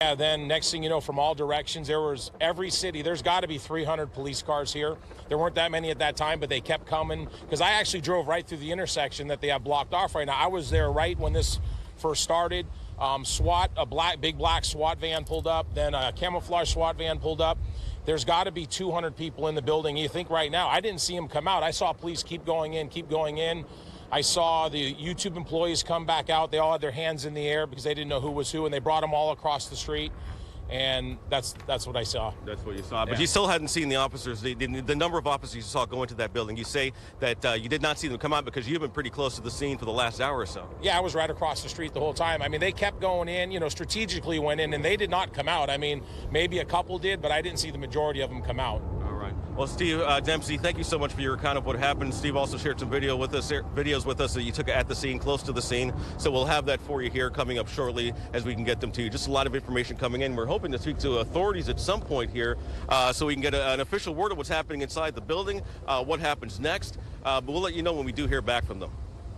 Yeah, then next thing you know, from all directions, there was every city. There's got to be 300 police cars here. There weren't that many at that time, but they kept coming because I actually drove right through the intersection that they have blocked off right now. I was there right when this first started. SWAT, big black SWAT van pulled up, then a camouflage SWAT van pulled up. There's got to be 200 people in the building. You think right now, I didn't see them come out. I saw police keep going in. I saw the YouTube employees come back out. They all had their hands in the air because they didn't know who was who, and they brought them all across the street. And that's what I saw. That's what you saw. But yeah. You still hadn't seen the officers, the number of officers you saw go into that building. You say that you did not see them come out because you've been pretty close to the scene for the last hour or so. Yeah, I was right across the street the whole time. I mean, they kept going in, strategically went in, and they did not come out. I mean, maybe a couple did, but I didn't see the majority of them come out. All right. Well, Steve Dempsey, thank you so much for your account of what happened. Steve also shared some videos with us that you took at the scene, close to the scene. So we'll have that for you here coming up shortly as we can get them to you. Just a lot of information coming in. We're hoping to speak to authorities at some point here so we can get an official word of what's happening inside the building, what happens next. But we'll let you know when we do hear back from them.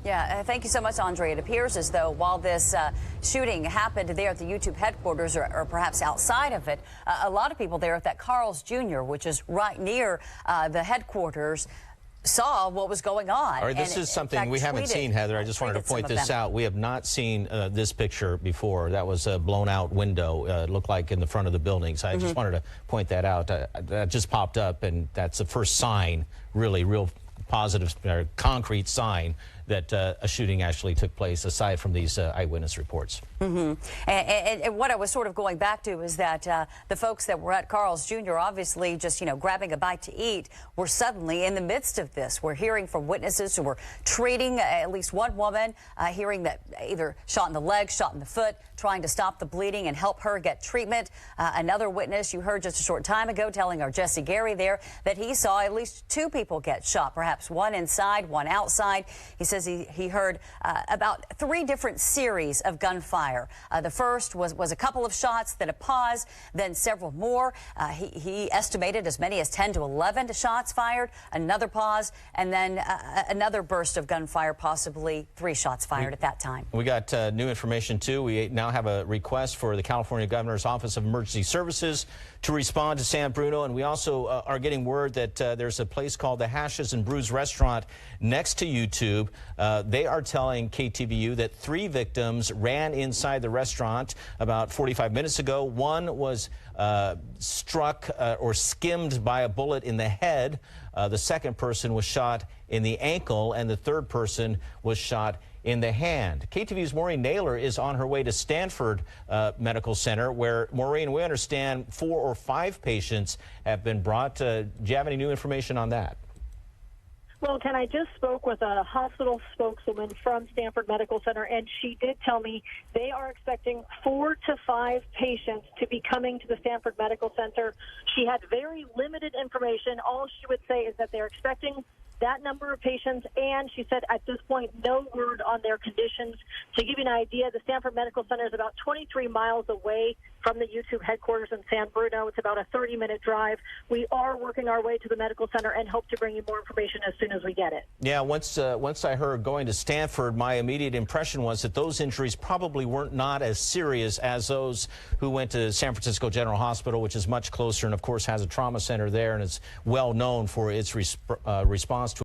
Yeah, thank you so much, Andre. It appears as though while this shooting happened there at the YouTube headquarters or perhaps outside of it, a lot of people there at that Carl's Jr., which is right near the headquarters, saw what was going on. All right, this is something we haven't seen, Heather. I just wanted to point this out. We have not seen this picture before. That was a blown out window. It looked like in the front of the building. So I just wanted to point that out. That just popped up, and that's the first sign, really, real positive, concrete sign that a shooting actually took place, aside from these eyewitness reports. And what I was sort of going back to is that the folks that were at Carl's Jr. obviously just, grabbing a bite to eat were suddenly in the midst of this. We're hearing from witnesses who were treating at least one woman, hearing that either shot in the leg, shot in the foot, trying to stop the bleeding and help her get treatment. Another witness you heard just a short time ago telling our Jesse Gary there that he saw at least 2 people get shot, perhaps one inside, one outside. He says he heard about 3 different series of gunfire. The first was a couple of shots, then a pause, then several more. He estimated as many as 10 to 11 shots fired, another pause, and then another burst of gunfire, possibly 3 shots fired at that time. We got new information, too. We now have a request for the California Governor's Office of Emergency Services to respond to San Bruno, and we also are getting word that there's a place called the Hashes and Brews restaurant next to YouTube. They are telling KTVU that 3 victims ran inside the restaurant about 45 minutes ago. One was struck or skimmed by a bullet in the head. The second person was shot in the ankle, and the third person was shot in the hand. KTVU's Maureen Naylor is on her way to Stanford Medical Center, where, Maureen, we understand 4 or 5 patients have been brought. Do you have any new information on that? Well, Ken, I just spoke with a hospital spokeswoman from Stanford Medical Center, and she did tell me they are expecting 4 to 5 patients to be coming to the Stanford Medical Center. She had very limited information. All she would say is that they're expecting that number of patients, and she said at this point, no word on their conditions. To give you an idea, the Stanford Medical Center is about 23 miles away from the YouTube headquarters in San Bruno. It's about a 30-minute drive. We are working our way to the medical center and hope to bring you more information as soon as we get it. Yeah, once I heard going to Stanford, my immediate impression was that those injuries probably weren't not as serious as those who went to San Francisco General Hospital, which is much closer and, of course, has a trauma center there and is well known for its response to